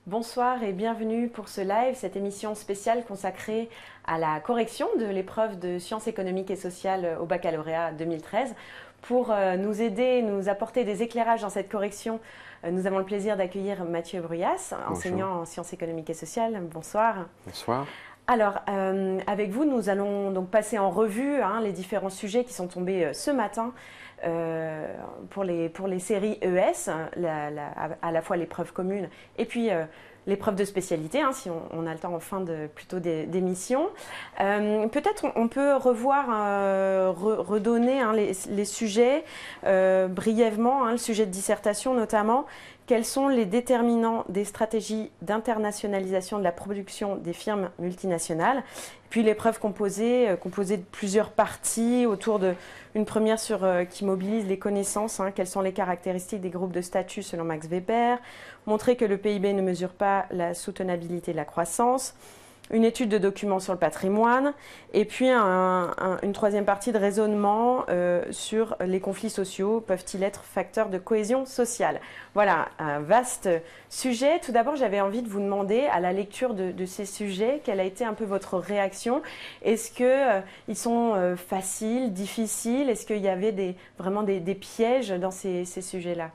Bonsoir et bienvenue pour ce live, cette émission spéciale consacrée à la correction de l'épreuve de sciences économiques et sociales au baccalauréat 2013. Pour nous aider, nous apporter des éclairages dans cette correction, nous avons le plaisir d'accueillir Mathieu Bruyas, enseignant en sciences économiques et sociales. Bonsoir. Bonsoir. Alors, avec vous, nous allons donc passer en revue les différents sujets qui sont tombés ce matin pour les séries ES, à la fois l'épreuve commune et puis l'épreuve de spécialité, si on a le temps en fin d'émission. Peut-être on peut revoir, redonner les sujets brièvement, le sujet de dissertation notamment. Quels sont les déterminants des stratégies d'internationalisation de la production des firmes multinationales? Puis l'épreuve composée de plusieurs parties autour d'une première qui mobilise les connaissances, quelles sont les caractéristiques des groupes de statut selon Max Weber, montrer que le PIB ne mesure pas la soutenabilité de la croissance, une étude de documents sur le patrimoine, et puis une troisième partie de raisonnement sur les conflits sociaux, peuvent-ils être facteurs de cohésion sociale? Voilà, un vaste sujet. Tout d'abord, j'avais envie de vous demander, à la lecture de ces sujets, quelle a été un peu votre réaction? Est-ce qu'ils sont faciles, difficiles? Est-ce qu'il y avait vraiment des pièges dans ces sujets-là?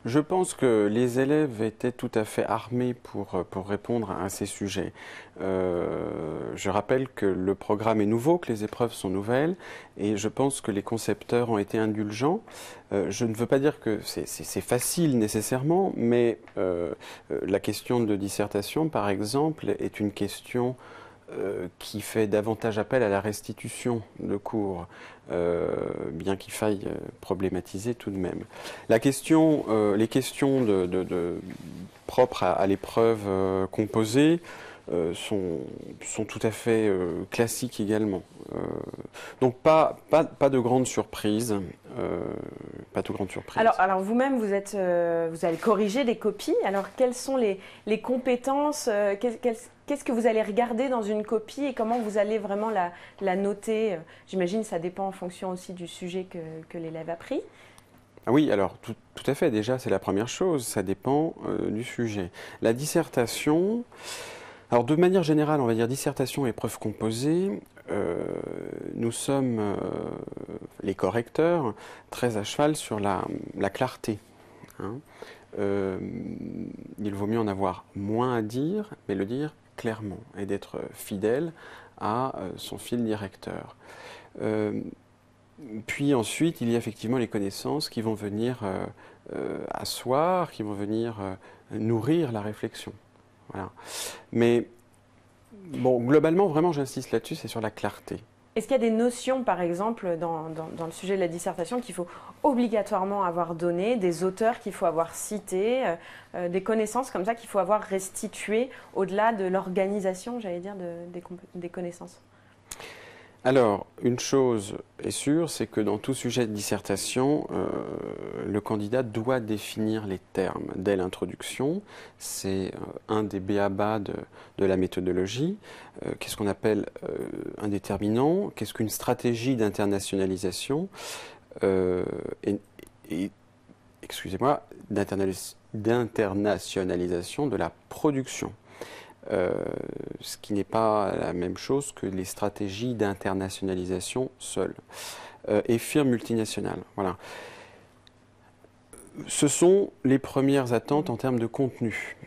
Je pense que les élèves étaient tout à fait armés pour répondre à ces sujets. Je rappelle que le programme est nouveau, que les épreuves sont nouvelles, et je pense que les concepteurs ont été indulgents. Je ne veux pas dire que c'est facile nécessairement, mais la question de dissertation, par exemple, est une question qui fait davantage appel à la restitution de cours, bien qu'il faille problématiser tout de même. Les questions propres à l'épreuve composée sont tout à fait classiques également. Donc pas de grande surprise. Pas de grande surprise. Alors vous-même, vous allez corriger des copies. Alors quelles sont les compétences, qu'est-ce que vous allez regarder dans une copie et comment vous allez vraiment la noter? J'imagine que ça dépend en fonction aussi du sujet que l'élève a pris. Ah oui, alors tout à fait, déjà c'est la première chose, ça dépend du sujet. La dissertation, alors de manière générale, on va dire dissertation, épreuve composée, nous sommes, les correcteurs, très à cheval sur la clarté. Il vaut mieux en avoir moins à dire, mais le dire clairement, et d'être fidèle à son fil directeur. Puis ensuite, il y a effectivement les connaissances qui vont venir asseoir, qui vont venir nourrir la réflexion. Voilà. Mais bon, globalement, vraiment, j'insiste là-dessus, c'est sur la clarté. Est-ce qu'il y a des notions, par exemple, dans le sujet de la dissertation qu'il faut obligatoirement avoir données, des auteurs qu'il faut avoir cités, des connaissances comme ça qu'il faut avoir restituées au-delà de l'organisation, j'allais dire, des connaissances? Alors, une chose est sûre, c'est que dans tout sujet de dissertation, le candidat doit définir les termes dès l'introduction. C'est un des b.a.-ba de la méthodologie. Qu'est-ce qu'on appelle un déterminant? Qu'est-ce qu'une stratégie d'internationalisation? Excusez-moi, d'internationalisation de la production. Ce qui n'est pas la même chose que les stratégies d'internationalisation seules et firmes multinationales. Voilà. Ce sont les premières attentes en termes de contenu.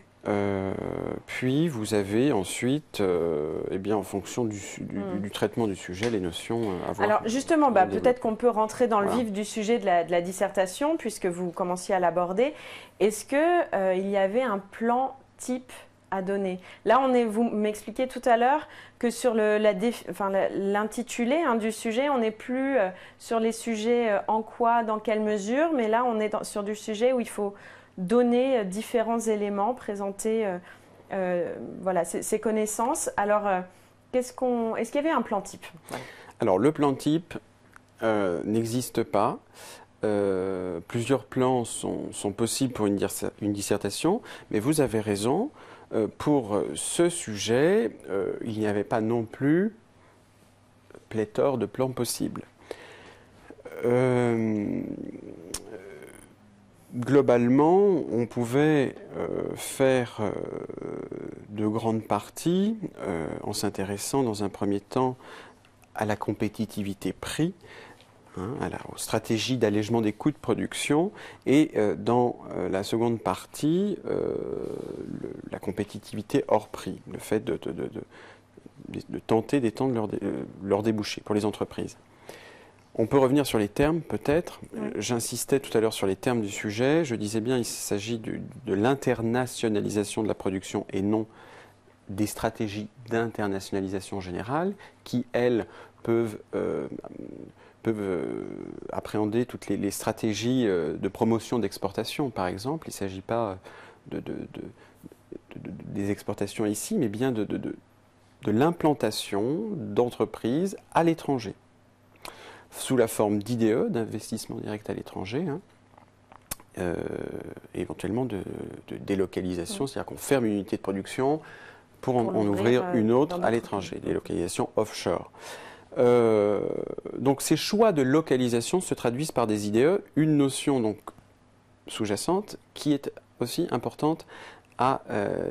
Puis vous avez ensuite, en fonction du traitement du sujet, les notions à voir. Alors justement, peut-être qu'on peut rentrer dans le vif du sujet de la dissertation, puisque vous commenciez à l'aborder. Est-ce qu'il y avait un plan type à donner? Là, vous m'expliquiez tout à l'heure que sur l'intitulé du sujet, on n'est plus sur les sujets en quoi, dans quelle mesure, mais là, on est sur du sujet où il faut donner différents éléments, présenter ces connaissances. Alors, est-ce qu'il y avait un plan type? Alors, le plan type n'existe pas. Plusieurs plans sont possibles pour une dissertation, mais vous avez raison. Pour ce sujet, il n'y avait pas non plus pléthore de plans possibles. globalement, on pouvait faire de grandes parties en s'intéressant dans un premier temps à la compétitivité prix, aux stratégies d'allègement des coûts de production, et dans la seconde partie, la compétitivité hors prix, le fait de tenter d'étendre leurs débouchés pour les entreprises. On peut revenir sur les termes, peut-être. Oui. J'insistais tout à l'heure sur les termes du sujet. Je disais bien, il s'agit de l'internationalisation de la production et non des stratégies d'internationalisation générale qui, elles, peuvent appréhender toutes les stratégies de promotion d'exportation, par exemple. Il ne s'agit pas des exportations ici, mais bien de l'implantation d'entreprises à l'étranger, sous la forme d'IDE, d'investissement direct à l'étranger, éventuellement de délocalisation, c'est-à-dire qu'on ferme une unité de production pour en ouvrir une autre à l'étranger, délocalisation offshore. Donc ces choix de localisation se traduisent par des IDE, une notion donc sous-jacente qui est aussi importante à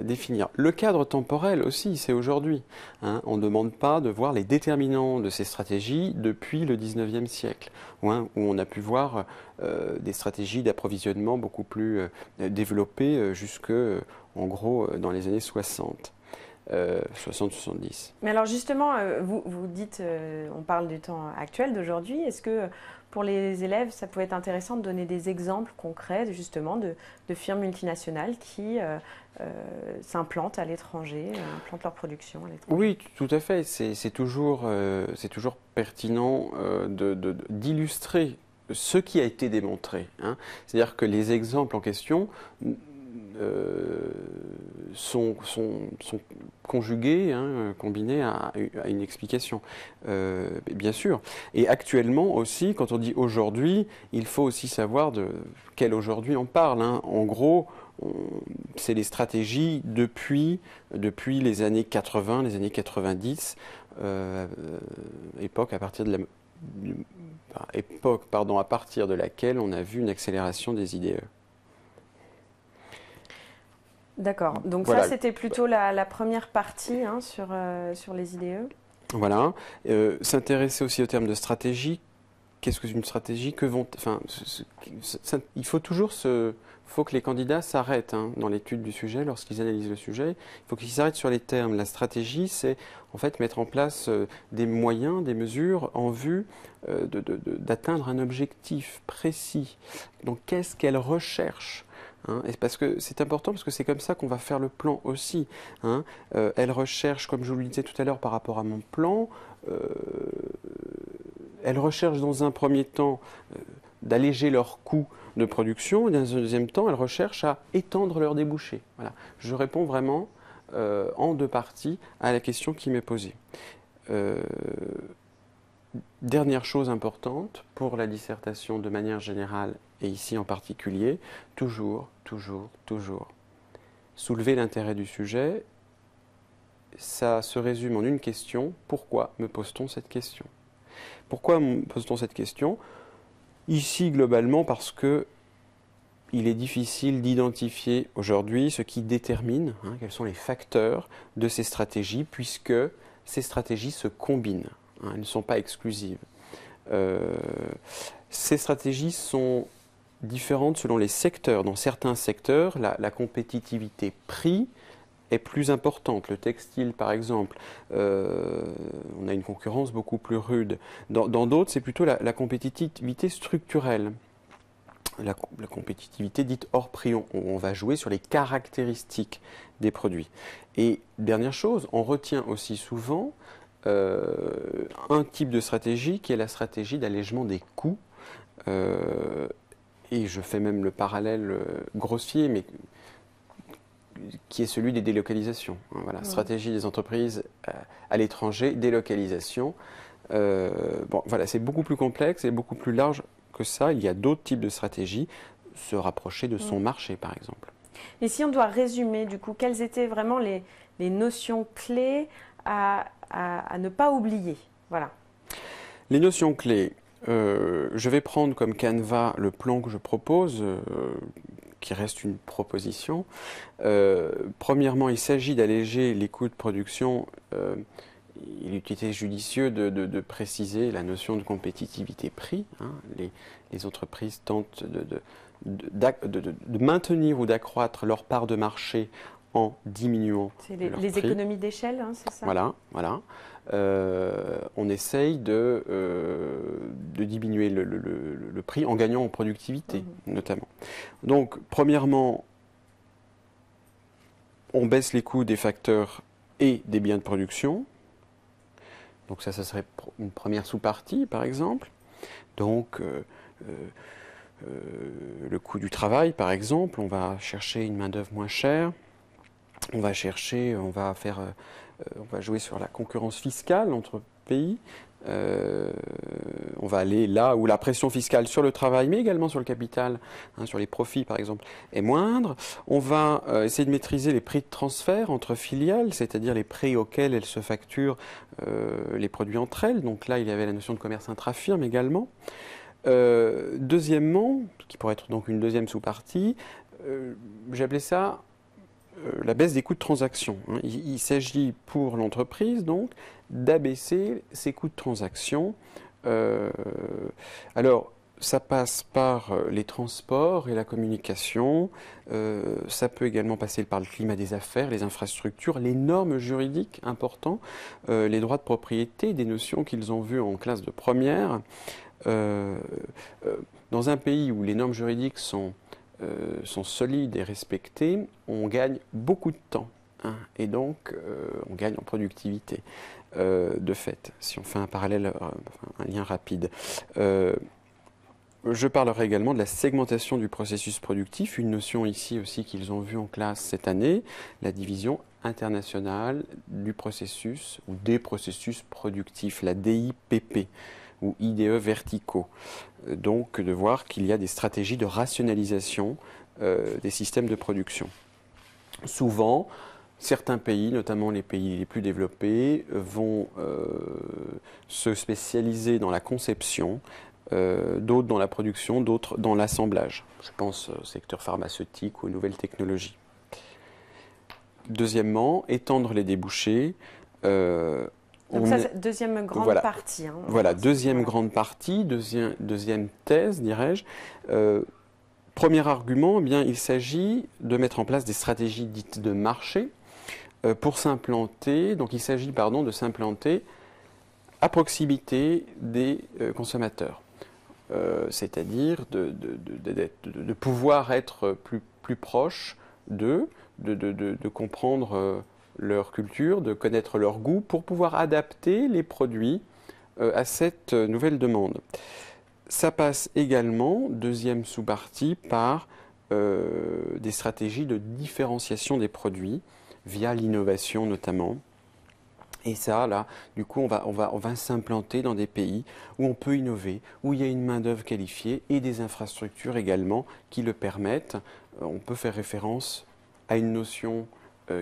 définir. Le cadre temporel aussi, c'est aujourd'hui. On ne demande pas de voir les déterminants de ces stratégies depuis le 19e siècle, où on a pu voir des stratégies d'approvisionnement beaucoup plus développées jusque, en gros, dans les années 60. 60-70. Mais alors justement, vous dites, on parle du temps actuel d'aujourd'hui, est-ce que pour les élèves, ça pouvait être intéressant de donner des exemples concrets justement de firmes multinationales qui s'implantent à l'étranger, implantent leur production à l'étranger? Oui, tout à fait. C'est toujours pertinent d'illustrer ce qui a été démontré. C'est-à-dire que les exemples en question sont conjugués, combinés à une explication, bien sûr. Et actuellement aussi, quand on dit aujourd'hui, il faut aussi savoir de quel aujourd'hui on parle. En gros, c'est les stratégies depuis les années 80, les années 90, époque à partir de laquelle on a vu une accélération des IDE. D'accord. Donc voilà. Ça, c'était plutôt la première partie sur les IDE. Voilà. S'intéresser aussi au terme de stratégie. Qu'est-ce que c'est une stratégie? Il faut toujours faut que les candidats s'arrêtent dans l'étude du sujet, lorsqu'ils analysent le sujet. Il faut qu'ils s'arrêtent sur les termes. La stratégie, c'est en fait mettre en place des moyens, des mesures en vue d'atteindre un objectif précis. Donc, qu'est-ce qu'elle recherche? Et parce que c'est important, parce que c'est comme ça qu'on va faire le plan aussi. Elle recherche, comme je vous le disais tout à l'heure par rapport à mon plan, elle recherche dans un premier temps d'alléger leurs coûts de production, et dans un deuxième temps, elle recherche à étendre leurs débouchés. Voilà. Je réponds vraiment en deux parties à la question qui m'est posée. Dernière chose importante pour la dissertation de manière générale et ici en particulier, toujours soulever l'intérêt du sujet. Ça se résume en une question: pourquoi me pose-t-on cette question? Pourquoi me pose-t-on cette question? Ici, globalement, parce que il est difficile d'identifier aujourd'hui ce qui détermine, quels sont les facteurs de ces stratégies, puisque ces stratégies se combinent. Elles ne sont pas exclusives. Ces stratégies sont différentes selon les secteurs. Dans certains secteurs, la compétitivité prix est plus importante. Le textile, par exemple, on a une concurrence beaucoup plus rude. Dans d'autres, c'est plutôt la compétitivité structurelle. La compétitivité dite hors prix. On va jouer sur les caractéristiques des produits. Et dernière chose, on retient aussi souvent un type de stratégie qui est la stratégie d'allègement des coûts. Et je fais même le parallèle grossier, mais qui est celui des délocalisations. Voilà, ouais. Stratégie des entreprises à l'étranger, délocalisation. Voilà, c'est beaucoup plus complexe et beaucoup plus large que ça. Il y a d'autres types de stratégies, se rapprocher de son marché, par exemple. Et si on doit résumer, du coup, quelles étaient vraiment les notions clés à ne pas oublier? Voilà. Les notions clés. Je vais prendre comme canevas le plan que je propose, qui reste une proposition. Premièrement, il s'agit d'alléger les coûts de production. Il eût été judicieux de préciser la notion de compétitivité-prix. Hein. Les entreprises tentent de maintenir ou d'accroître leur part de marché en diminuant les prix. Économies d'échelle, hein, c'est ça? Voilà, voilà. On essaye de diminuer le prix en gagnant en productivité, notamment. Donc, premièrement, on baisse les coûts des facteurs et des biens de production. Donc ça serait une première sous-partie, par exemple. Donc, le coût du travail, par exemple, on va chercher une main-d'œuvre moins chère. On va jouer sur la concurrence fiscale entre pays. On va aller là où la pression fiscale sur le travail, mais également sur le capital, hein, sur les profits par exemple, est moindre. On va essayer de maîtriser les prix de transfert entre filiales, c'est-à-dire les prix auxquels elles se facturent les produits entre elles. Donc là, il y avait la notion de commerce intra-firme également. Deuxièmement, qui pourrait être donc une deuxième sous-partie, j'appelais ça la baisse des coûts de transaction. Il s'agit pour l'entreprise donc d'abaisser ses coûts de transaction. Alors, ça passe par les transports et la communication. Ça peut également passer par le climat des affaires, les infrastructures, les normes juridiques importantes, les droits de propriété, des notions qu'ils ont vues en classe de première. Dans un pays où les normes juridiques sont solides et respectées, on gagne beaucoup de temps. Hein, et donc, on gagne en productivité, de fait, si on fait un parallèle, un lien rapide. Je parlerai également de la segmentation du processus productif, une notion ici aussi qu'ils ont vue en classe cette année, la division internationale du processus ou des processus productifs, la DIPP ou IDE verticaux. Donc de voir qu'il y a des stratégies de rationalisation des systèmes de production. Souvent, certains pays, notamment les pays les plus développés, vont se spécialiser dans la conception, d'autres dans la production, d'autres dans l'assemblage. Je pense au secteur pharmaceutique ou aux nouvelles technologies. Deuxièmement, étendre les débouchés. Donc ça, c'est deuxième grande partie. Hein, voilà, deuxième grande partie, deuxième thèse, dirais-je. Premier argument, eh bien, il s'agit de mettre en place des stratégies dites de marché pour s'implanter. Donc il s'agit, de s'implanter à proximité des consommateurs. C'est-à-dire de pouvoir être plus proche d'eux, de comprendre leur culture, de connaître leur goût pour pouvoir adapter les produits à cette nouvelle demande. Ça passe également, deuxième sous-partie, par des stratégies de différenciation des produits via l'innovation notamment. Et ça, là, du coup, on va s'implanter dans des pays où on peut innover, où il y a une main-d'œuvre qualifiée et des infrastructures également qui le permettent. On peut faire référence à une notion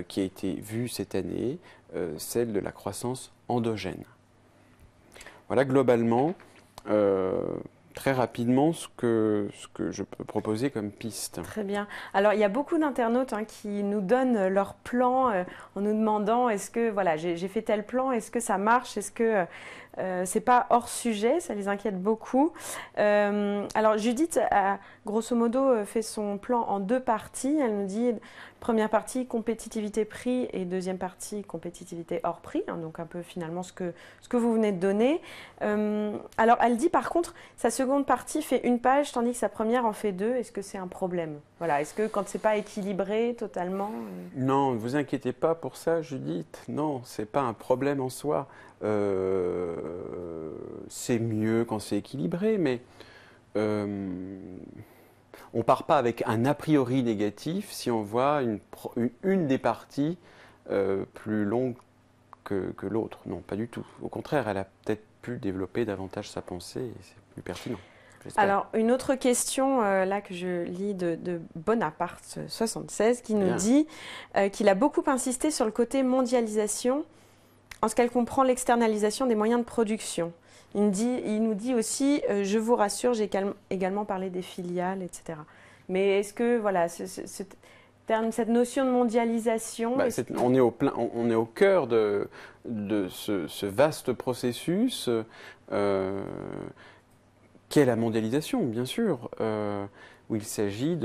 qui a été vue cette année, celle de la croissance endogène. Voilà globalement, très rapidement, ce que je peux proposer comme piste. Très bien. Alors, il y a beaucoup d'internautes qui nous donnent leur plan en nous demandant est-ce que, voilà, j'ai fait tel plan, est-ce que ça marche, est-ce que c'est pas hors sujet, ça les inquiète beaucoup. Alors, Judith a grosso modo fait son plan en deux parties. Elle nous dit première partie compétitivité prix et deuxième partie compétitivité hors prix, hein, donc un peu finalement ce que vous venez de donner. Alors, elle dit par contre sa seconde partie fait une page tandis que sa première en fait deux. Est-ce que c'est un problème? Voilà, est-ce que quand c'est pas équilibré totalement Non, ne vous inquiétez pas pour ça, Judith. Non, c'est pas un problème en soi. C'est mieux quand c'est équilibré, mais on part pas avec un a priori négatif si on voit une des parties plus longue que l'autre. Non, pas du tout. Au contraire, elle a peut-être pu développer davantage sa pensée et c'est plus pertinent. Alors, une autre question là que je lis de Bonaparte 76 qui nous dit qu'il a beaucoup insisté sur le côté mondialisation en ce qu'elle comprend l'externalisation des moyens de production. Il nous dit aussi, je vous rassure, j'ai également parlé des filiales, etc. Mais est-ce que, voilà, cette notion de mondialisation… on est au cœur de ce vaste processus qu'est la mondialisation, bien sûr, où il s'agit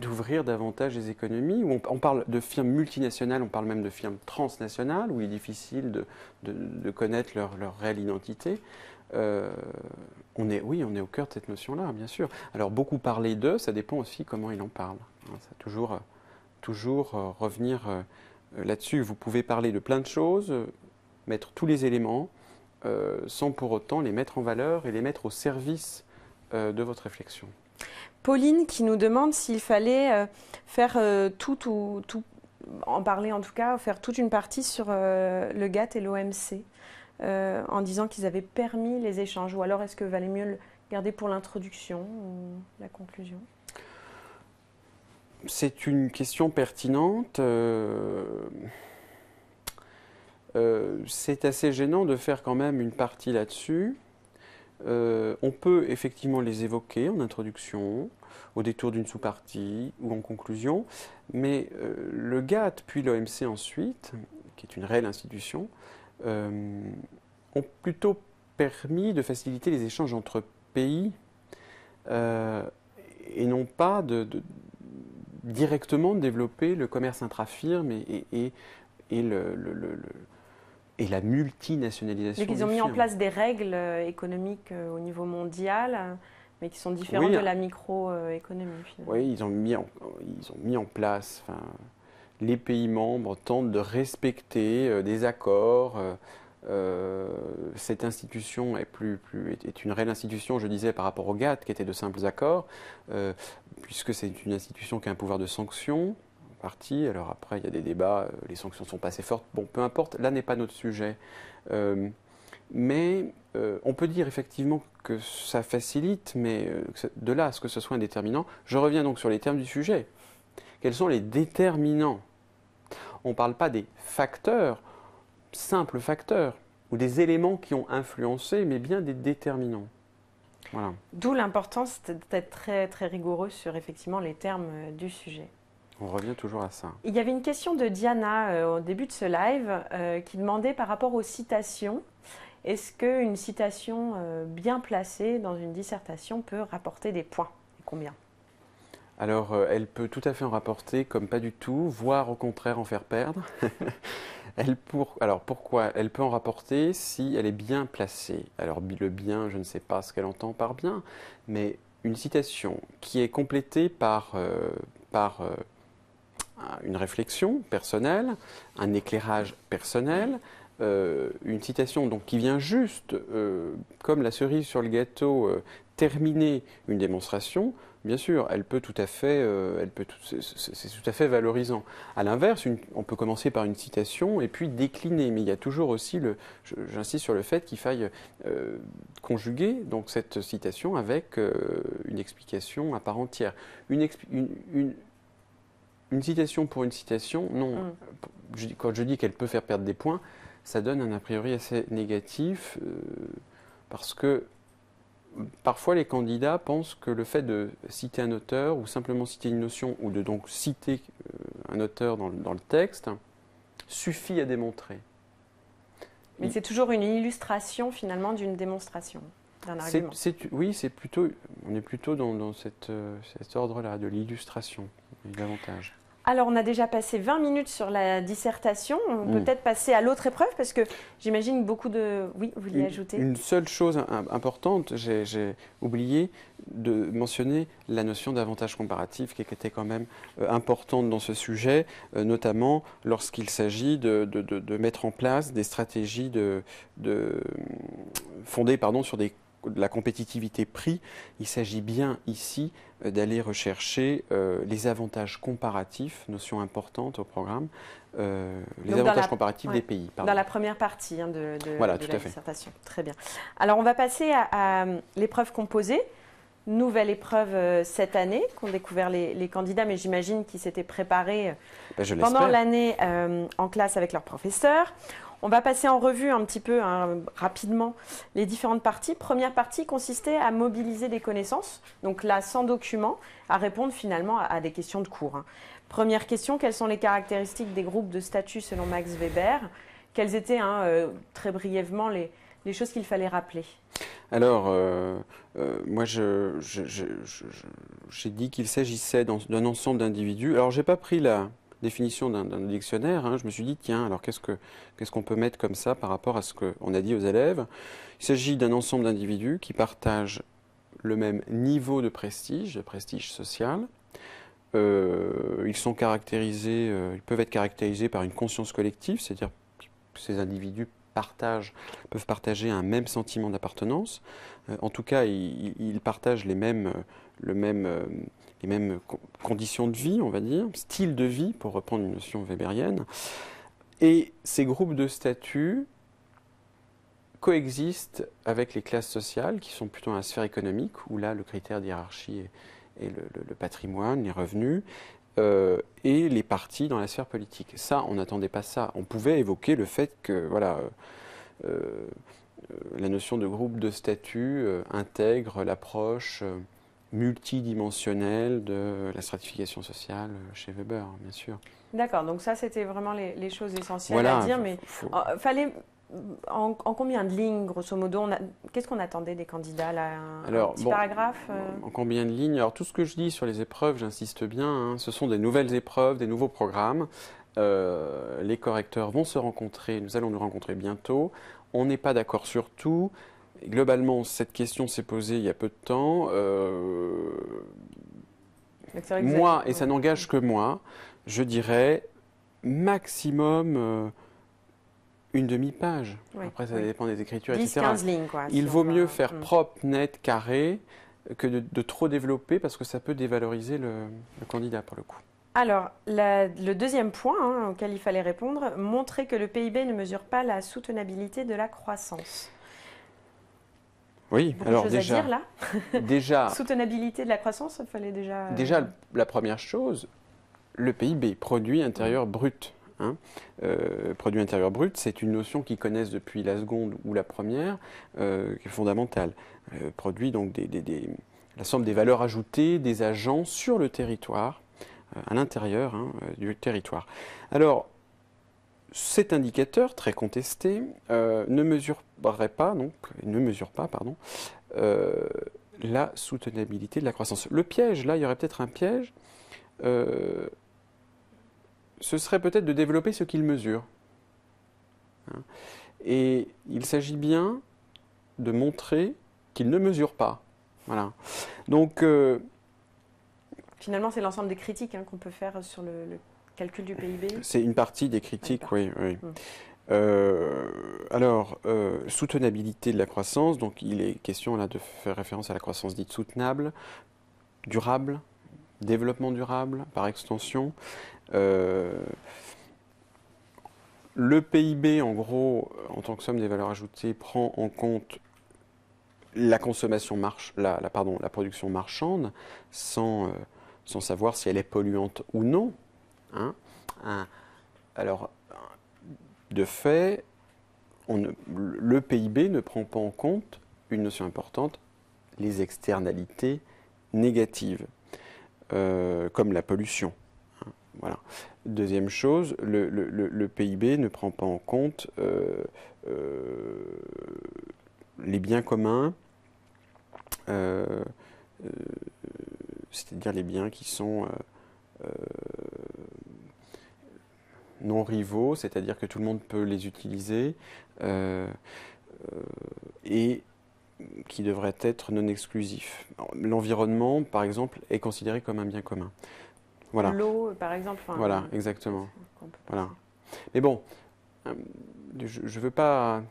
d'ouvrir davantage les économies, où on parle de firmes multinationales, on parle même de firmes transnationales, où il est difficile de connaître leur réelle identité. On est au cœur de cette notion-là, bien sûr. Alors, beaucoup parler d'eux, ça dépend aussi comment il en parle. Ça toujours revenir là-dessus. Vous pouvez parler de plein de choses, mettre tous les éléments, sans pour autant les mettre en valeur et les mettre au service de votre réflexion. Pauline qui nous demande s'il fallait faire en parler en tout cas, faire toute une partie sur le GATT et l'OMC, en disant qu'ils avaient permis les échanges. Ou alors est-ce que valait mieux le garder pour l'introduction ou la conclusion? C'est une question pertinente. C'est assez gênant de faire quand même une partie là-dessus. On peut effectivement les évoquer en introduction, au détour d'une sous-partie ou en conclusion, mais le GATT puis l'OMC ensuite, qui est une réelle institution, ont plutôt permis de faciliter les échanges entre pays et non pas directement de développer le commerce intra-firme et la multinationalisation. Donc ils ont mis en place des règles économiques au niveau mondial, mais qui sont différentes de la microéconomie. Oui, ils ont mis en place. Les pays membres tentent de respecter des accords. Cette institution est une réelle institution, je disais, par rapport au GATT, qui était de simples accords, puisque c'est une institution qui a un pouvoir de sanction. Partie. Alors après, il y a des débats, les sanctions ne sont pas assez fortes. Bon, peu importe, là n'est pas notre sujet. Mais on peut dire effectivement que ça facilite, mais de là à ce que ce soit un déterminant. Je reviens donc sur les termes du sujet. Quels sont les déterminants? On ne parle pas des facteurs, simples facteurs, ou des éléments qui ont influencé, mais bien des déterminants. Voilà. D'où l'importance d'être très, très rigoureux sur effectivement les termes du sujet. On revient toujours à ça. Il y avait une question de Diana au début de ce live qui demandait par rapport aux citations. Est-ce qu'une citation bien placée dans une dissertation peut rapporter des points? Et combien? Alors, elle peut tout à fait en rapporter comme pas du tout, voire au contraire en faire perdre. Alors, pourquoi? Elle peut en rapporter si elle est bien placée. Alors, le bien, je ne sais pas ce qu'elle entend par bien, mais une citation qui est complétée par une réflexion personnelle, un éclairage personnel, une citation donc, qui vient juste, comme la cerise sur le gâteau, terminer une démonstration, bien sûr, elle peut tout à fait, c'est tout à fait valorisant. À l'inverse, on peut commencer par une citation et puis décliner, mais il y a toujours aussi, j'insiste sur le fait qu'il faille conjuguer donc, cette citation avec une explication à part entière. Une citation pour une citation, non. Quand je dis qu'elle peut faire perdre des points, ça donne un a priori assez négatif parce que parfois les candidats pensent que le fait de citer un auteur ou simplement citer une notion ou de donc citer un auteur dans le texte suffit à démontrer. Mais c'est toujours une illustration finalement d'une démonstration, d'un argument. Oui, on est plutôt dans cet ordre-là de l'illustration, davantage. Alors, on a déjà passé 20 minutes sur la dissertation. On peut peut-être passer à l'autre épreuve parce que j'imagine beaucoup de… Oui, vous vouliez ajouter? Une seule chose importante, j'ai oublié de mentionner la notion d'avantage comparatif qui était quand même importante dans ce sujet, notamment lorsqu'il s'agit de mettre en place des stratégies fondées sur de la compétitivité prix. Il s'agit bien ici d'aller rechercher les avantages comparatifs, notion importante au programme, les avantages comparatifs des pays. Dans la première partie de voilà, la dissertation. Très bien. Alors on va passer à l'épreuve composée, nouvelle épreuve cette année qu'ont découvert les candidats, mais j'imagine qu'ils s'étaient préparés pendant l'année en classe avec leurs professeurs. On va passer en revue un petit peu rapidement les différentes parties. Première partie consistait à mobiliser des connaissances, donc là sans document, à répondre finalement à des questions de cours. Première question, quelles sont les caractéristiques des groupes de statut selon Max Weber? Quelles étaient très brièvement les choses qu'il fallait rappeler? Alors, moi, j'ai dit qu'il s'agissait d'un ensemble d'individus. Alors, je n'ai pas pris la définition d'un dictionnaire. Hein. Je me suis dit, tiens, alors qu'est-ce qu'on peut mettre comme ça par rapport à ce qu'on a dit aux élèves? Il s'agit d'un ensemble d'individus qui partagent le même niveau de prestige social. Ils sont caractérisés, ils peuvent être caractérisés par une conscience collective, c'est-à-dire que ces individus peuvent partager un même sentiment d'appartenance. En tout cas, ils partagent les mêmes conditions de vie, on va dire, style de vie, pour reprendre une notion weberienne. Et ces groupes de statut coexistent avec les classes sociales, qui sont plutôt dans la sphère économique, où là, le critère d'hiérarchie est le patrimoine, les revenus, et les partis dans la sphère politique. Ça, on n'attendait pas ça. On pouvait évoquer le fait que la notion de groupe de statut intègre l'approche multidimensionnelle de la stratification sociale chez Weber, bien sûr. D'accord, donc ça c'était vraiment les choses essentielles à dire, mais fallait en combien de lignes, grosso modo, qu'est-ce qu'on attendait des candidats là, un petit paragraphe En combien de lignes? Alors tout ce que je dis sur les épreuves, j'insiste bien, hein, ce sont des nouvelles épreuves, des nouveaux programmes. Les correcteurs vont se rencontrer, nous allons nous rencontrer bientôt. On n'est pas d'accord sur tout. Globalement, cette question s'est posée il y a peu de temps. Moi, et ça n'engage que moi, je dirais maximum une demi-page. Oui, après, ça dépend des écritures, 10, etc. 15 lignes, quoi. Il vaut mieux faire propre, net, carré, que de trop développer, parce que ça peut dévaloriser le candidat, pour le coup. Alors, le deuxième point auquel il fallait répondre, montrer que le PIB ne mesure pas la soutenabilité de la croissance. Oui, alors déjà, à dire, là déjà, soutenabilité de la croissance, il fallait déjà... Déjà, la première chose, le PIB, produit intérieur brut. Hein. Produit intérieur brut, c'est une notion qu'ils connaissent depuis la seconde ou la première, qui est fondamentale. Produit donc la somme des valeurs ajoutées des agents sur le territoire, à l'intérieur du territoire. Alors, cet indicateur, très contesté, ne mesure pas la soutenabilité de la croissance. Le piège, là, il y aurait peut-être un piège, ce serait peut-être de développer ce qu'il mesure. Et il s'agit bien de montrer qu'il ne mesure pas. Voilà. Donc, finalement, c'est l'ensemble des critiques qu'on peut faire sur le calcul du PIB. C'est une partie des critiques, oui. Alors, soutenabilité de la croissance, donc il est question là de faire référence à la croissance dite soutenable, durable, développement durable par extension. Le PIB, en gros, en tant que somme des valeurs ajoutées, prend en compte la consommation la production marchande, sans savoir si elle est polluante ou non. Hein. Alors, de fait, le PIB ne prend pas en compte une notion importante, les externalités négatives, comme la pollution. Voilà. Deuxième chose, le PIB ne prend pas en compte les biens communs, c'est-à-dire les biens qui sont non rivaux, c'est-à-dire que tout le monde peut les utiliser et qui devraient être non exclusifs. L'environnement, par exemple, est considéré comme un bien commun. Voilà. L'eau, par exemple. Voilà, exactement. Voilà. Mais bon, je ne veux pas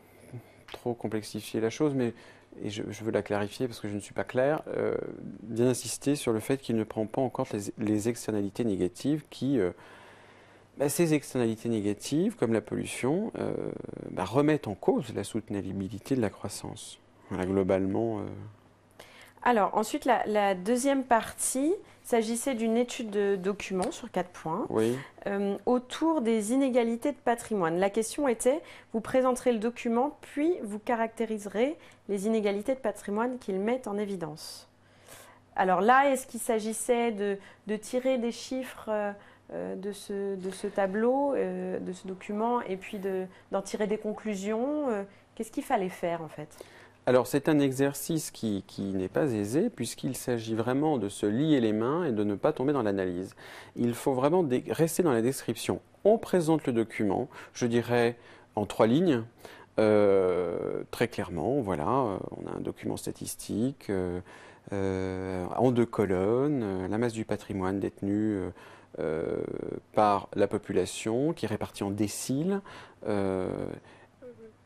trop complexifier la chose, mais et je veux la clarifier parce que je ne suis pas clair, bien insister sur le fait qu'il ne prend pas en compte les externalités négatives qui... ces externalités négatives, comme la pollution, remettent en cause la soutenabilité de la croissance. Voilà, globalement... Alors, ensuite, la deuxième partie s'agissait d'une étude de documents sur 4 points Oui. autour des inégalités de patrimoine. La question était, vous présenterez le document, puis vous caractériserez les inégalités de patrimoine qu'il met en évidence. Alors là, est-ce qu'il s'agissait de tirer des chiffres de ce tableau, de ce document, et puis d'en tirer des conclusions? Qu'est-ce qu'il fallait faire en fait? Alors c'est un exercice qui n'est pas aisé puisqu'il s'agit vraiment de se lier les mains et de ne pas tomber dans l'analyse. Il faut vraiment rester dans la description. On présente le document, je dirais en 3 lignes, très clairement, voilà, on a un document statistique en 2 colonnes, la masse du patrimoine détenu par la population qui est répartie en déciles.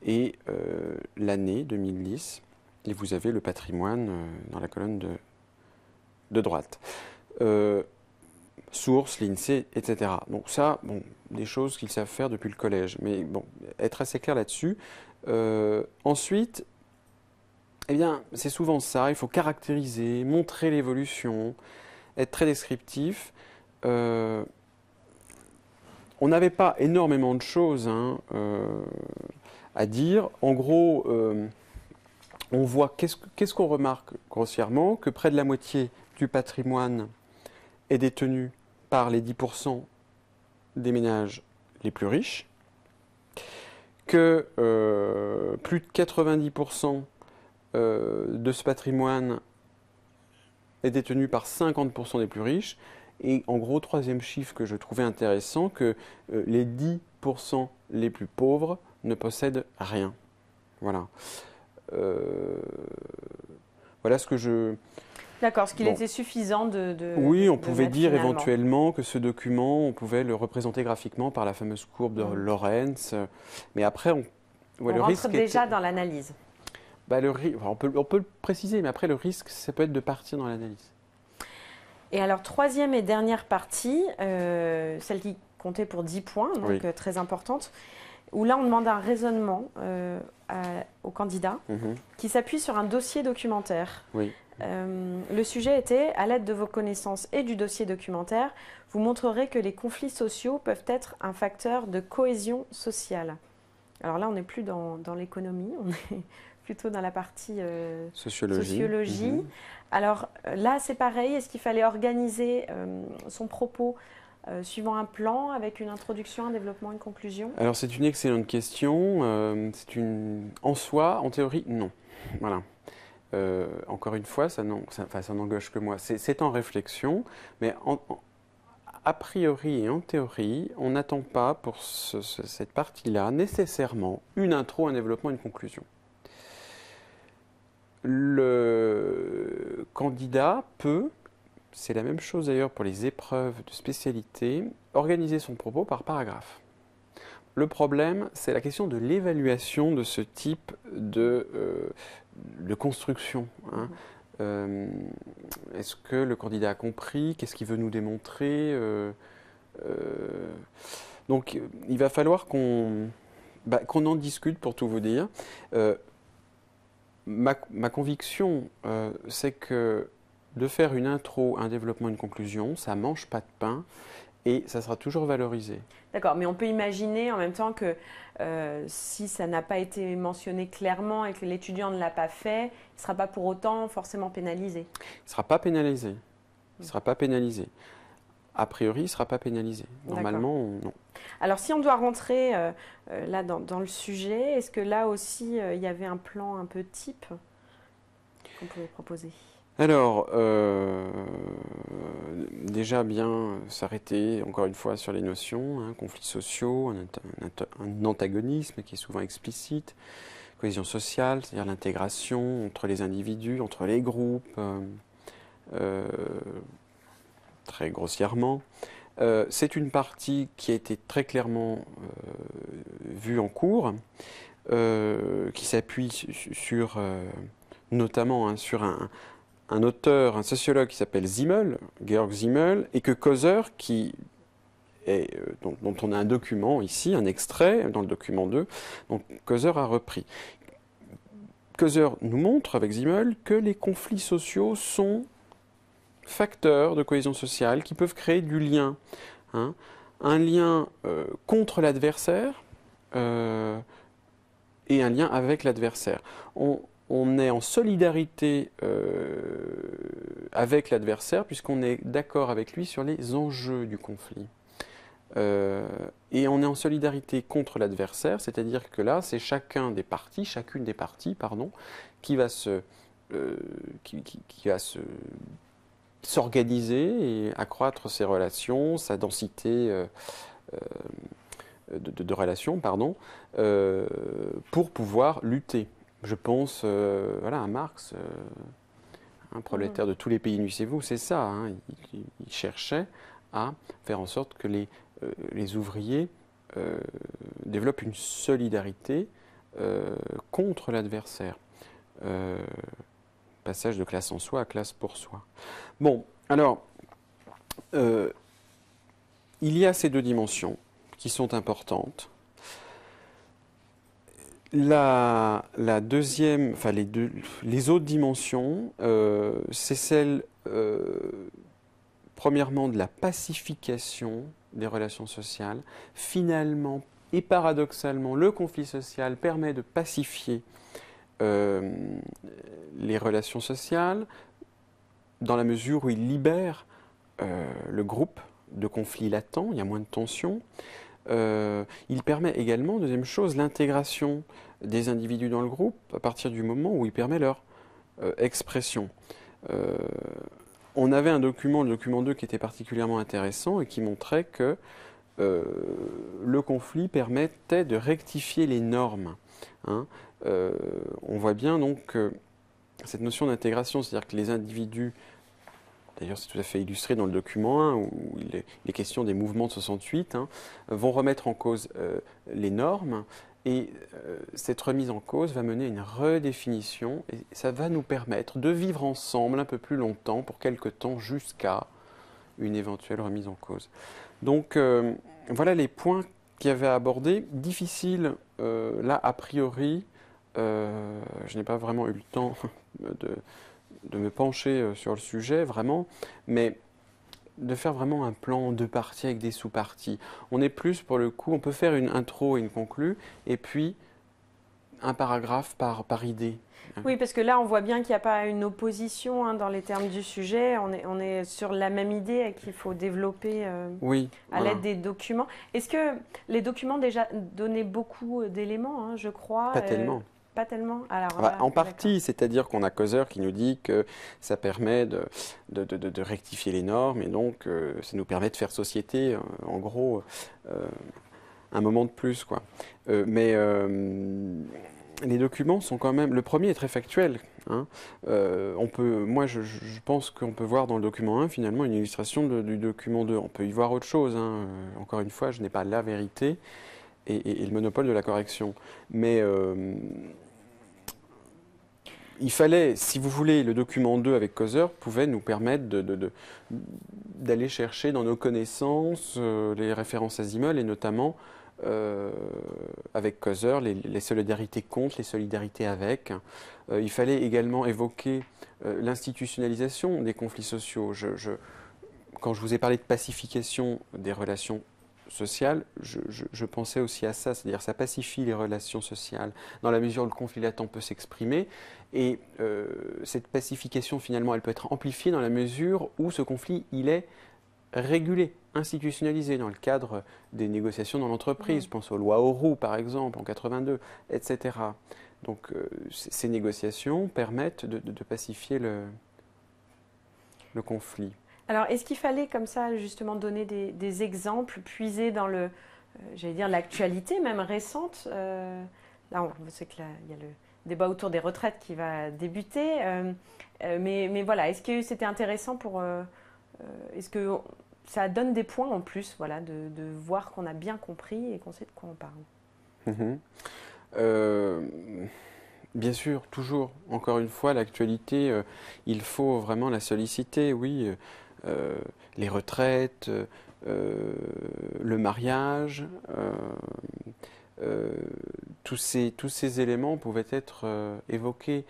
Et l'année 2010, et vous avez le patrimoine dans la colonne de droite. Source, l'INSEE, etc. Donc ça, bon, des choses qu'ils savent faire depuis le collège, mais bon, être assez clair là-dessus. Ensuite, eh bien, c'est souvent ça, il faut caractériser, montrer l'évolution, être très descriptif. On n'avait pas énormément de choses, hein, à dire. En gros, on voit, qu'est-ce qu'on remarque grossièrement? Que près de la moitié du patrimoine est détenu par les 10% des ménages les plus riches, que plus de 90% de ce patrimoine est détenu par 50% des plus riches, et en gros, troisième chiffre que je trouvais intéressant, que les 10% les plus pauvres ne possèdent rien. Voilà. Voilà ce que je... D'accord, ce qu'il Bon. était suffisant Oui, on de pouvait mettre dire finalement. éventuellement que ce document, on pouvait le représenter graphiquement par la fameuse courbe de Lorenz. Mais après, On le rentre risque déjà était... dans l'analyse. Bah, on peut le préciser, mais après, le risque, ça peut être de partir dans l'analyse. Et alors, troisième et dernière partie, celle qui comptait pour 10 points, donc Oui. très importante, où là, on demande un raisonnement au candidat qui s'appuie sur un dossier documentaire. Oui. Le sujet était, à l'aide de vos connaissances et du dossier documentaire, vous montrerez que les conflits sociaux peuvent être un facteur de cohésion sociale. Alors là, on n'est plus dans l'économie, on est plutôt dans la partie sociologie. Alors là, c'est pareil, est-ce qu'il fallait organiser son propos suivant un plan, avec une introduction, un développement, une conclusion? Alors c'est une excellente question. En soi, en théorie, non. Voilà. Encore une fois, ça n'engage que moi. C'est en réflexion, mais a priori et en théorie, on n'attend pas pour cette partie-là nécessairement une intro, un développement, une conclusion. Le candidat peut, c'est la même chose d'ailleurs pour les épreuves de spécialité, organiser son propos par paragraphe. Le problème, c'est la question de l'évaluation de ce type de construction. Hein. Est-ce que le candidat a compris? Qu'est-ce qu'il veut nous démontrer? Donc, il va falloir qu'on en discute, pour tout vous dire. Ma conviction, c'est que de faire une intro, un développement, une conclusion, ça ne mange pas de pain et ça sera toujours valorisé. D'accord, mais on peut imaginer en même temps que si ça n'a pas été mentionné clairement et que l'étudiant ne l'a pas fait, il ne sera pas pour autant forcément pénalisé. Il ne sera pas pénalisé. Il ne sera pas pénalisé. A priori, il ne sera pas pénalisé. Normalement, non. Alors, si on doit rentrer là dans le sujet, est-ce que là aussi, il y avait un plan un peu type qu'on pouvait proposer? Alors, déjà bien s'arrêter, encore une fois, sur les notions, hein, conflits sociaux, un antagonisme qui est souvent explicite, cohésion sociale, c'est-à-dire l'intégration entre les individus, entre les groupes, très grossièrement. C'est une partie qui a été très clairement vue en cours, qui s'appuie sur, notamment sur un auteur, un sociologue qui s'appelle Simmel, Georg Simmel, et que Koser, dont on a un document ici, un extrait dans le document 2, donc Koser a repris. Causeur nous montre avec Zimmel que les conflits sociaux sont facteurs de cohésion sociale qui peuvent créer du lien. Hein. Un lien contre l'adversaire et un lien avec l'adversaire. On est en solidarité avec l'adversaire puisqu'on est d'accord avec lui sur les enjeux du conflit. Et on est en solidarité contre l'adversaire, c'est-à-dire que là, c'est chacune des parties, qui va s'organiser et accroître ses relations, sa densité de relations, pour pouvoir lutter. Je pense voilà, à Marx, un prolétaire de tous les pays, unissez-vous, c'est ça. Hein, il cherchait à faire en sorte que les ouvriers développent une solidarité contre l'adversaire. Passage de classe en soi à classe pour soi. Bon, alors, il y a ces deux dimensions qui sont importantes. La deuxième, enfin les autres dimensions, c'est celle, premièrement, de la pacification des relations sociales. Finalement, et paradoxalement, le conflit social permet de pacifier les relations sociales dans la mesure où il libère le groupe de conflits latents, il y a moins de tensions. Il permet également, deuxième chose, l'intégration des individus dans le groupe à partir du moment où il permet leur expression. On avait un document, le document 2, qui était particulièrement intéressant et qui montrait que le conflit permettait de rectifier les normes. Hein. On voit bien donc cette notion d'intégration, c'est-à-dire que les individus, d'ailleurs c'est tout à fait illustré dans le document 1 où il est question des mouvements de 68, hein, vont remettre en cause les normes et cette remise en cause va mener à une redéfinition et ça va nous permettre de vivre ensemble un peu plus longtemps, pour quelque temps, jusqu'à une éventuelle remise en cause. Donc voilà les points qu'il y avait à aborder. Difficile, là, a priori, je n'ai pas vraiment eu le temps de me pencher sur le sujet, vraiment, mais de faire vraiment un plan en deux parties avec des sous-parties. On est plus, pour le coup, on peut faire une intro et une conclue, et puis un paragraphe par idée. Oui, parce que là, on voit bien qu'il n'y a pas une opposition hein, dans les termes du sujet. On est sur la même idée qu'il faut développer oui, à l'aide des documents. Est-ce que les documents déjà donnaient beaucoup d'éléments, hein, je crois Pas tellement. Pas tellement. Alors, en partie, c'est-à-dire qu'on a Causeur qui nous dit que ça permet de rectifier les normes et donc ça nous permet de faire société, en gros, un moment de plus, quoi. Mais les documents sont quand même... Le premier est très factuel. Hein. Moi, je pense qu'on peut voir dans le document 1, finalement, une illustration du document 2. On peut y voir autre chose. Hein. Encore une fois, je n'ai pas la vérité et le monopole de la correction. Mais... il fallait, si vous voulez, le document 2 avec Causeur pouvait nous permettre d'aller chercher dans nos connaissances les références à Zimmel et notamment avec Causeur les solidarités contre, les solidarités avec. Il fallait également évoquer l'institutionnalisation des conflits sociaux. Quand je vous ai parlé de pacification des relations sociale, je pensais aussi à ça, c'est-à-dire ça pacifie les relations sociales dans la mesure où le conflit latent peut s'exprimer et cette pacification finalement elle peut être amplifiée dans la mesure où ce conflit il est régulé, institutionnalisé dans le cadre des négociations dans l'entreprise. Je pense aux lois Auroux par exemple en 82, etc. Donc ces négociations permettent de pacifier le conflit. Alors, est-ce qu'il fallait comme ça justement donner des exemples, puiser dans j'allais dire l'actualité même récente là, on sait qu'il y a le débat autour des retraites qui va débuter, mais voilà, est-ce que c'était intéressant est-ce que ça donne des points en plus, voilà, de voir qu'on a bien compris et qu'on sait de quoi on parle. Bien sûr, toujours, encore une fois, l'actualité, il faut vraiment la solliciter, oui. Les retraites, le mariage, tous ces éléments pouvaient être évoqués.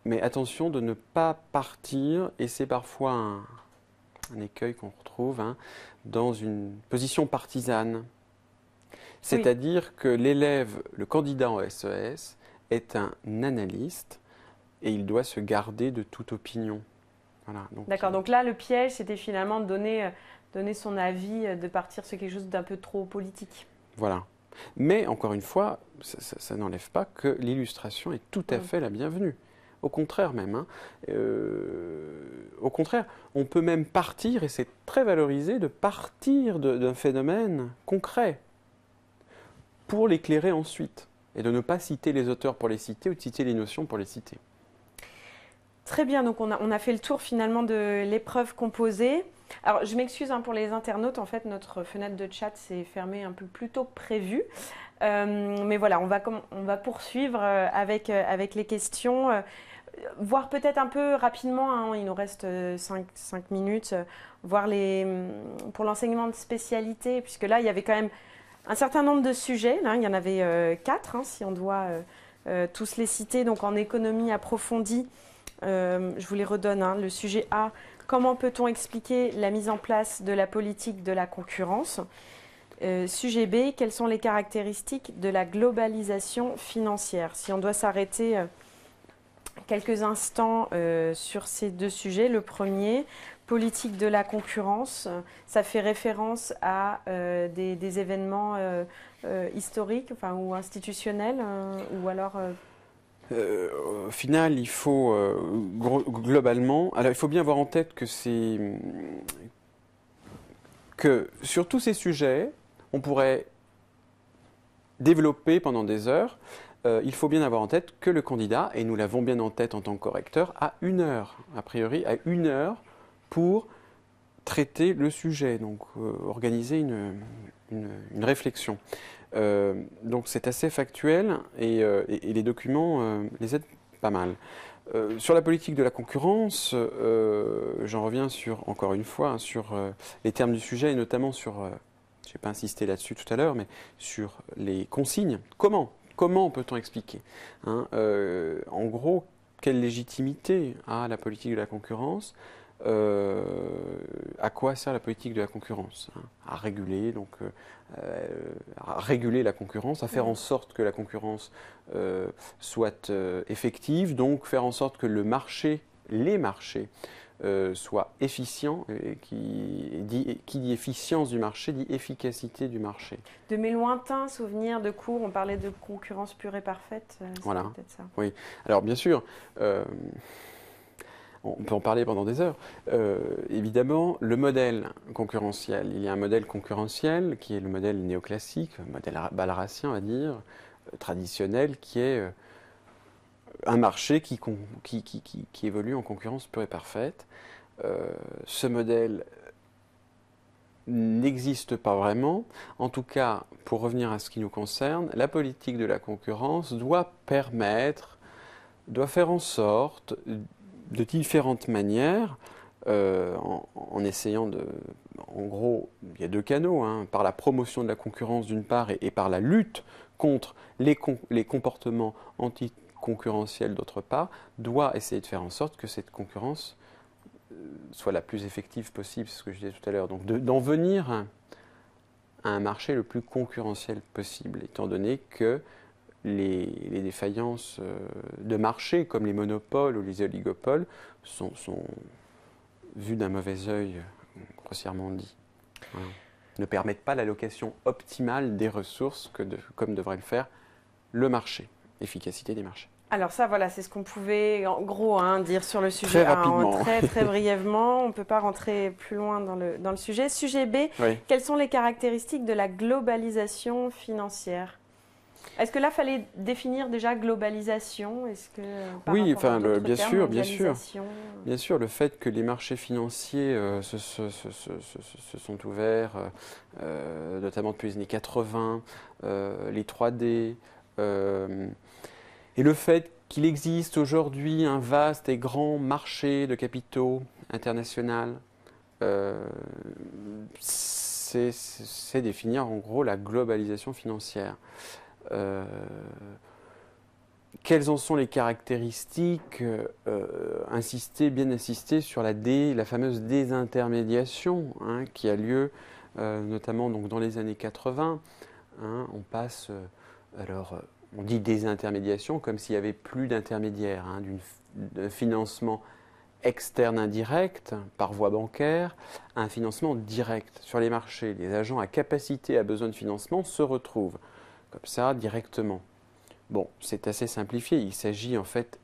Mais attention de ne pas partir, et c'est parfois un écueil qu'on retrouve, hein, dans une position partisane. C'est-à-dire que l'élève, le candidat en SES, est un analyste et il doit se garder de toute opinion. Voilà, d'accord, donc là le piège c'était finalement de donner son avis, de partir sur quelque chose d'un peu trop politique. Voilà. Mais encore une fois, ça n'enlève pas que l'illustration est tout à fait la bienvenue. Au contraire même. Hein. Au contraire, on peut même partir, et c'est très valorisé, de partir d'un phénomène concret pour l'éclairer ensuite. Et de ne pas citer les auteurs pour les citer ou de citer les notions pour les citer. Très bien, donc on a fait le tour finalement de l'épreuve composée. Alors je m'excuse hein, pour les internautes, en fait notre fenêtre de chat s'est fermée un peu plus tôt que prévu. Mais voilà, on va poursuivre avec les questions. Voir peut-être un peu rapidement, hein, il nous reste 5 minutes, voir pour l'enseignement de spécialité, puisque là il y avait quand même un certain nombre de sujets, là, il y en avait 4 hein, si on doit tous les citer, donc en économie approfondie, je vous les redonne, hein, le sujet A, comment peut-on expliquer la mise en place de la politique de la concurrence ? Sujet B, quelles sont les caractéristiques de la globalisation financière ? Si on doit s'arrêter quelques instants sur ces deux sujets. Le premier, politique de la concurrence, ça fait référence à des événements historiques enfin, ou institutionnels ou alors... Au final, il faut globalement, alors il faut bien avoir en tête que sur tous ces sujets, on pourrait développer pendant des heures. Il faut bien avoir en tête que le candidat, et nous l'avons bien en tête en tant que correcteur, a 1 heure, a priori, a 1 heure pour traiter le sujet, donc organiser une réflexion. Donc c'est assez factuel et les documents les aident pas mal. Sur la politique de la concurrence, j'en reviens encore une fois, hein, sur les termes du sujet et notamment sur, je n'ai pas insisté là-dessus tout à l'heure, mais sur les consignes. Comment peut-on expliquer hein, en gros, quelle légitimité a la politique de la concurrence à quoi sert la politique de la concurrence hein, à réguler, à réguler la concurrence, à faire en sorte que la concurrence soit effective, donc faire en sorte que les marchés soient efficients. Et qui dit efficience du marché dit efficacité du marché. De mes lointains souvenirs de cours, on parlait de concurrence pure et parfaite. Voilà. Peut-être ça. Oui. Alors bien sûr. On peut en parler pendant des heures. Évidemment, le modèle concurrentiel, il y a un modèle concurrentiel qui est le modèle néoclassique, le modèle balracien, on va dire, traditionnel, qui est un marché qui évolue en concurrence pure et parfaite. Ce modèle n'existe pas vraiment. En tout cas, pour revenir à ce qui nous concerne, la politique de la concurrence doit faire en sorte de différentes manières, en essayant en gros, il y a 2 canaux, hein, par la promotion de la concurrence d'une part et par la lutte contre les comportements anticoncurrentiels d'autre part, doit essayer de faire en sorte que cette concurrence soit la plus effective possible, c'est ce que je disais tout à l'heure. Donc d'en venir à un marché le plus concurrentiel possible, étant donné que les défaillances de marché, comme les monopoles ou les oligopoles, sont vues d'un mauvais œil, grossièrement dit. Voilà. Ne permettent pas l'allocation optimale des ressources comme devrait le faire le marché, efficacité des marchés. Alors ça, voilà, c'est ce qu'on pouvait en gros hein, dire sur le sujet. Très rapidement. Très brièvement, on ne peut pas rentrer plus loin dans le sujet. Sujet B, oui. Quelles sont les caractéristiques de la globalisation financière ? Est-ce que là, il fallait définir déjà globalisation ? Est-ce que, oui, enfin, bien sûr. Bien sûr, le fait que les marchés financiers se sont ouverts, notamment depuis les années 80, les 3D, et le fait qu'il existe aujourd'hui un vaste et grand marché de capitaux international, c'est définir en gros la globalisation financière. quelles en sont les caractéristiques, bien insister sur la fameuse désintermédiation, hein, qui a lieu notamment donc, dans les années 80. Hein, on passe, on dit désintermédiation comme s'il n'y avait plus d'intermédiaire, hein, d'un financement externe indirect par voie bancaire à un financement direct sur les marchés. Les agents à capacité à besoin de financement se retrouvent comme ça directement. Bon, c'est assez simplifié. Il s'agit en fait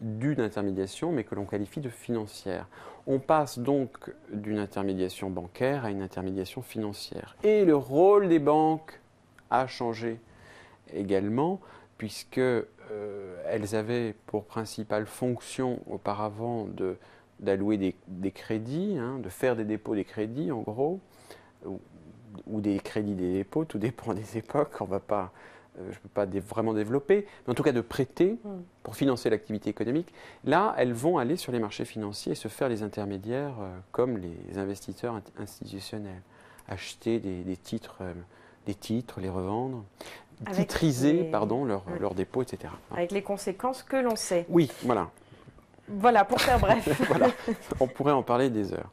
d'une intermédiation, mais que l'on qualifie de financière. On passe donc d'une intermédiation bancaire à une intermédiation financière. Et le rôle des banques a changé également, puisque elles avaient pour principale fonction auparavant d'allouer des crédits, hein, de faire des dépôts des crédits en gros, ou des crédits des dépôts, tout dépend des époques, je ne peux pas vraiment développer, mais en tout cas de prêter pour financer l'activité économique. Là, elles vont aller sur les marchés financiers et se faire les intermédiaires comme les investisseurs institutionnels, acheter des titres, les revendre, titriser leurs dépôts, etc. Avec les conséquences que l'on sait. Oui, voilà. Voilà, pour faire bref. Voilà. On pourrait en parler des heures.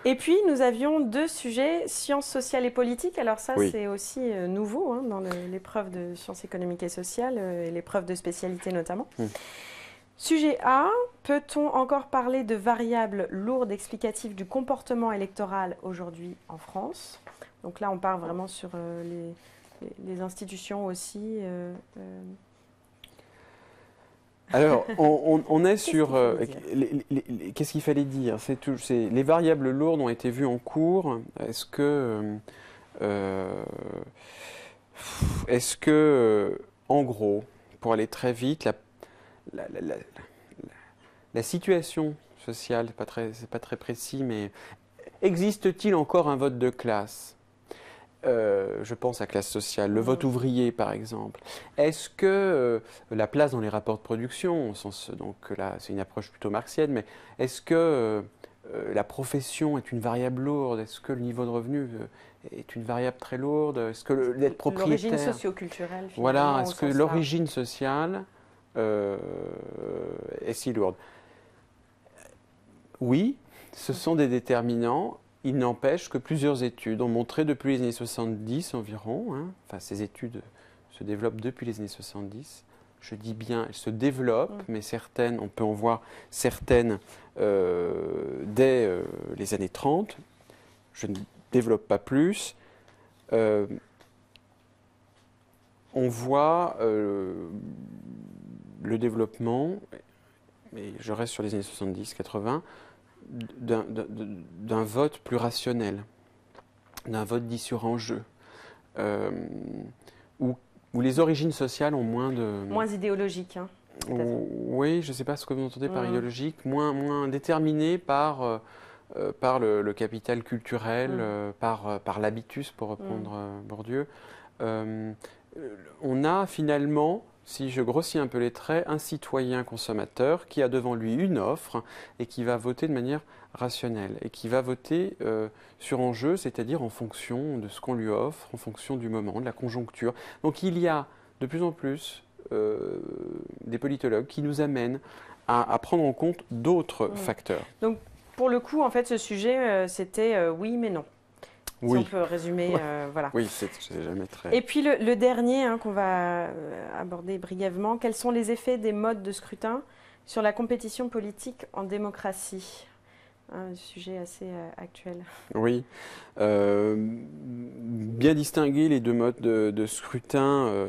Et puis, nous avions 2 sujets, sciences sociales et politiques. Alors ça, oui. C'est aussi nouveau hein, dans l'épreuve de sciences économiques et sociales, et l'épreuve de spécialité notamment. Sujet A, peut-on encore parler de variables lourdes explicatives du comportement électoral aujourd'hui en France? Donc là, on part vraiment sur les institutions aussi. Alors, on est sur... Qu'est-ce qu'il fallait dire? Les variables lourdes ont été vues en cours. Est-ce que, en gros, pour aller très vite, la situation sociale, c'est pas très précis, mais existe-t-il encore un vote de classe? Je pense à classe sociale, le vote ouvrier par exemple. Est-ce que la place dans les rapports de production, donc là c'est une approche plutôt marxienne, mais est-ce que la profession est une variable lourde? Est-ce que le niveau de revenu est une variable très lourde? Est-ce que d'être propriétaire... L'origine socio-culturelle. Voilà, est-ce que l'origine sociale est si lourde? Oui, ce sont des déterminants. Il n'empêche que plusieurs études ont montré depuis les années 70 environ, hein, enfin ces études se développent depuis les années 70, je dis bien elles se développent, mais certaines, on peut en voir certaines dès les années 30, je ne développe pas plus, on voit le développement, et je reste sur les années 70-80, d'un vote plus rationnel, d'un vote dit sur enjeu, où les origines sociales ont moins de... Moins idéologique, hein, oui, je ne sais pas ce que vous entendez par idéologique, moins déterminé par le capital culturel, par l'habitus, pour reprendre Bourdieu. On a finalement... Si je grossis un peu les traits, un citoyen consommateur qui a devant lui une offre et qui va voter de manière rationnelle et qui va voter sur enjeu, c'est-à-dire en fonction de ce qu'on lui offre, en fonction du moment, de la conjoncture. Donc il y a de plus en plus des politologues qui nous amènent à prendre en compte d'autres facteurs. Donc pour le coup, en fait, ce sujet, c'était oui mais non. Si on peut résumer, voilà. Oui, c'est jamais très... Et puis le dernier hein, qu'on va aborder brièvement, quels sont les effets des modes de scrutin sur la compétition politique en démocratie? Un sujet assez actuel. Oui, bien distinguer les deux modes de scrutin,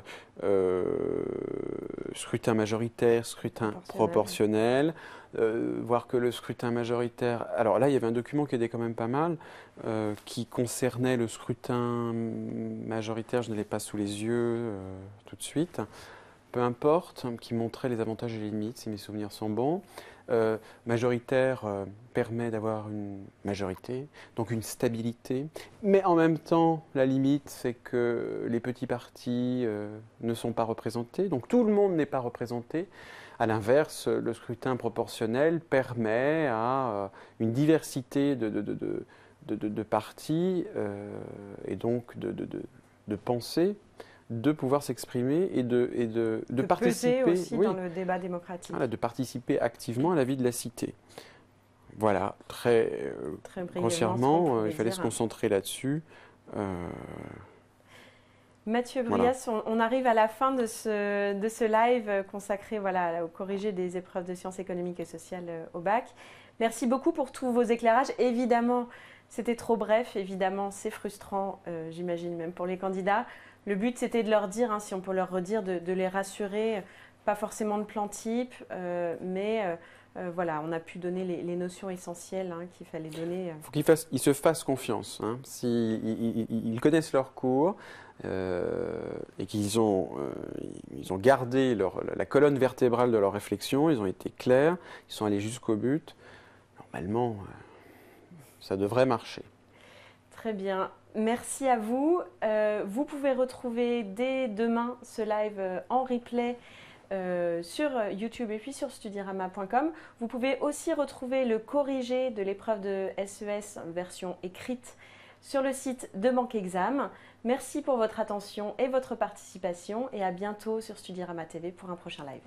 scrutin majoritaire, scrutin proportionnel. Voir que le scrutin majoritaire... Alors là, il y avait un document qui aidait quand même pas mal, qui concernait le scrutin majoritaire, je ne l'ai pas sous les yeux tout de suite, peu importe, qui montrait les avantages et les limites, si mes souvenirs sont bons. Majoritaire permet d'avoir une majorité, donc une stabilité, mais en même temps, la limite, c'est que les petits partis ne sont pas représentés, donc tout le monde n'est pas représenté. À l'inverse, le scrutin proportionnel permet à une diversité de partis et donc de pensées de pouvoir s'exprimer et de participer peser aussi dans le débat démocratique. Voilà, de participer activement à la vie de la cité. Voilà, très grossièrement, il fallait se concentrer là-dessus. Mathieu Brias, voilà. On arrive à la fin de ce live consacré au corrigé des épreuves de sciences économiques et sociales au bac. Merci beaucoup pour tous vos éclairages. Évidemment, c'était trop bref. Évidemment, c'est frustrant, j'imagine, même pour les candidats. Le but, c'était de leur dire, si on peut leur redire, de les rassurer. Pas forcément de plan type, mais voilà, on a pu donner les notions essentielles qu'il fallait donner. Il faut qu'ils se fassent confiance. S'ils connaissent leur cours et qu'ils ont gardé la colonne vertébrale de leur réflexion, ils ont été clairs, ils sont allés jusqu'au but, normalement, ça devrait marcher. Très bien. Merci à vous. Vous pouvez retrouver dès demain ce live en replay sur YouTube et puis sur studirama.com. Vous pouvez aussi retrouver le corrigé de l'épreuve de SES version écrite sur le site de Banque Exam. Merci pour votre attention et votre participation et à bientôt sur Studirama TV pour un prochain live.